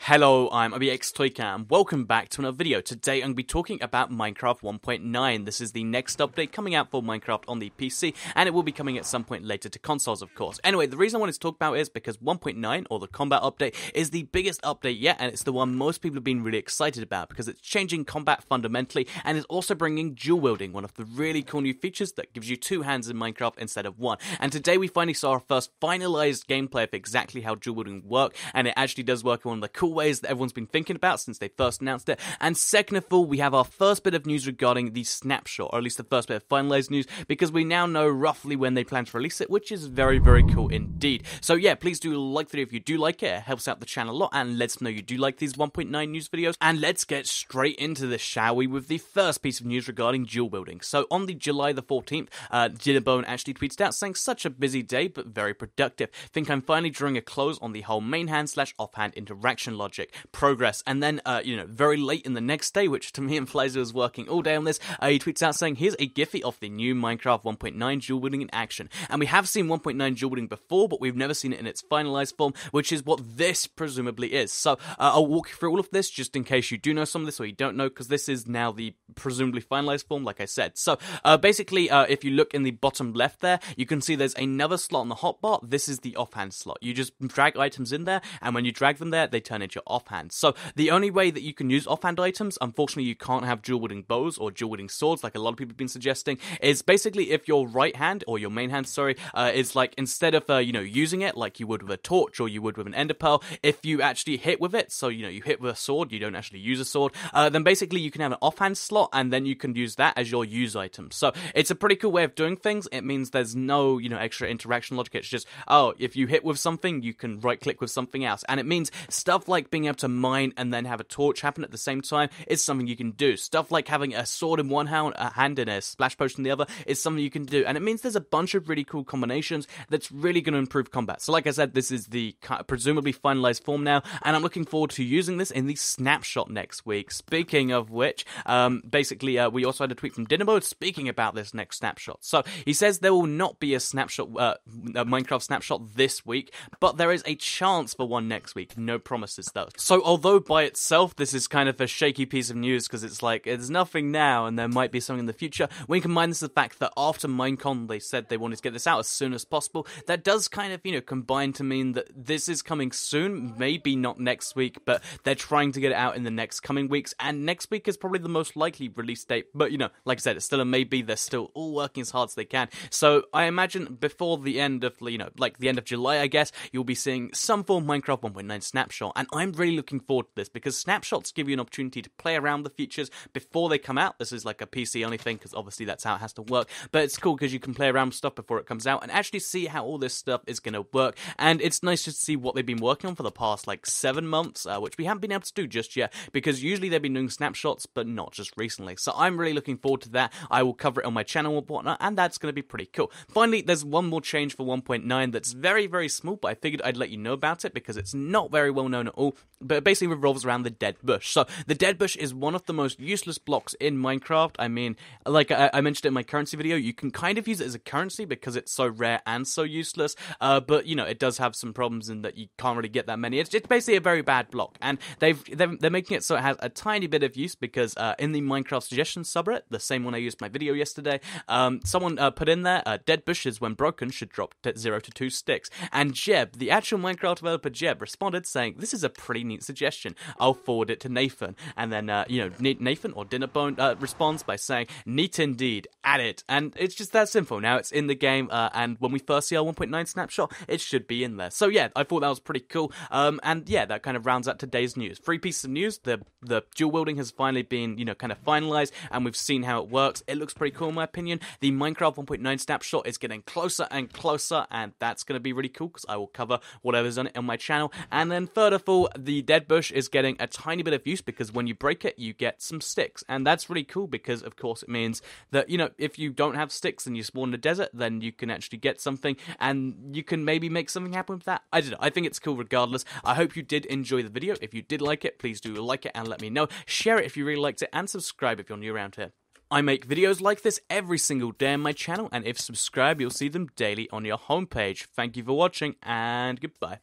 Hello, I'm ABXToyCam, and welcome back to another video. Today I'm going to be talking about Minecraft 1.9. This is the next update coming out for Minecraft on the PC, and it will be coming at some point later to consoles, of course. Anyway, the reason I wanted to talk about it is because 1.9, or the combat update, is the biggest update yet, and it's the one most people have been really excited about, because it's changing combat fundamentally, and it's also bringing dual wielding, one of the really cool new features that gives you two hands in Minecraft instead of one. And today we finally saw our first finalized gameplay of exactly how dual wielding works, and it actually does work in one of the cool ways that everyone's been thinking about since they first announced it. And second of all, we have our first bit of news regarding the snapshot, or at least the first bit of finalized news, because we now know roughly when they plan to release it, which is very, very cool indeed. So yeah, please do like the video if you do like it. It helps out the channel a lot and lets us know you do like these 1.9 news videos. And let's get straight into this, shall we, with the first piece of news regarding dual wielding. So on the July the 14th, Dinnerbone actually tweeted out saying, "Such a busy day, but very productive. Think I'm finally drawing a close on the whole main hand / offhand interaction logic. Progress." And then, very late in the next day, which to me implies he was working all day on this, he tweets out saying, "Here's a Giphy of the new Minecraft 1.9 dual wielding in action." And we have seen 1.9 dual wielding before, but we've never seen it in its finalized form, which is what this presumably is. So I'll walk you through all of this just in case you do know some of this or you don't know, because this is now the presumably finalized form, like I said. So basically, if you look in the bottom left there, you can see there's another slot on the hotbar. This is the offhand slot. You just drag items in there, and when you drag them there, they turn into your offhand. So the only way that you can use offhand items, unfortunately you can't have dual wielding bows or dual wielding swords like a lot of people have been suggesting, is basically if your right hand, or your main hand, sorry, is like, instead of, using it like you would with a torch or you would with an ender pearl, if you actually hit with it, so, you hit with a sword, you don't actually use a sword, then basically you can have an offhand slot, and then you can use that as your use item. So it's a pretty cool way of doing things. It means there's no, extra interaction logic. It's just, if you hit with something, you can right click with something else. And it means stuff like being able to mine and then have a torch happen at the same time is something you can do. Stuff like having a sword in one hand, a hand and a splash potion in the other is something you can do. And it means there's a bunch of really cool combinations that's really going to improve combat. So like I said, this is the presumably finalized form now, and I'm looking forward to using this in the snapshot next week. Speaking of which, we also had a tweet from Dinnerbone speaking about this next snapshot. So he says there will not be a snapshot, a Minecraft snapshot this week, but there is a chance for one next week. No promises though. So although by itself this is kind of a shaky piece of news, because it's like, there's nothing now and there might be something in the future, when you combine this with the fact that after Minecon they said they wanted to get this out as soon as possible, that does kind of, combine to mean that this is coming soon, maybe not next week, but they're trying to get it out in the next coming weeks, and next week is probably the most likely release date, but like I said, it's still a maybe. They're still all working as hard as they can, so I imagine before the end of, like the end of July, I guess, you'll be seeing some form of Minecraft 1.9 snapshot, and I'm really looking forward to this, because snapshots give you an opportunity to play around the features before they come out. This is like a PC only thing, because obviously that's how it has to work, but it's cool because you can play around with stuff before it comes out and actually see how all this stuff is going to work. And it's nice to see what they've been working on for the past like 7 months, which we haven't been able to do just yet, because usually they've been doing snapshots, but not just recently. So I'm really looking forward to that. I will cover it on my channel and whatnot, and that's going to be pretty cool. Finally, there's one more change for 1.9 that's very, very small, but I figured I'd let you know about it because it's not very well known at all, but it basically revolves around the dead bush. So the dead bush is one of the most useless blocks in Minecraft. I mean, like I mentioned it in my currency video, you can kind of use it as a currency because it's so rare and so useless, but it does have some problems in that you can't really get that many. It's basically a very bad block, and they're making it so it has a tiny bit of use, because in the Minecraft suggestions subreddit, the same one I used in my video yesterday, someone put in there, dead bushes when broken should drop 0 to 2 sticks, and Jeb, the actual Minecraft developer Jeb, responded saying, "This is a pretty neat suggestion, I'll forward it to Nathan." And then Nathan or Dinnerbone responds by saying, "Neat indeed, add it." And it's just that simple. Now it's in the game, and when we first see our 1.9 snapshot, it should be in there. So yeah, I thought that was pretty cool, and yeah, that kind of rounds out today's news. 3 pieces of news. The dual wielding has finally been, kind of finalized, and we've seen how it works. It looks pretty cool in my opinion. The Minecraft 1.9 snapshot is getting closer and closer, and that's going to be really cool, because I will cover whatever's on it on my channel. And then third of all, the dead bush is getting a tiny bit of use, because when you break it, you get some sticks, and that's really cool, because of course it means that, if you don't have sticks and you spawn in the desert, then you can actually get something, and you can maybe make something happen with that. I don't know, I think it's cool regardless. I hope you did enjoy the video. If you did like it, please do like it and let me know. Share it if you really liked it, and subscribe if you're new around here. I make videos like this every single day on my channel, and if subscribed, you'll see them daily on your homepage. Thank you for watching, and goodbye.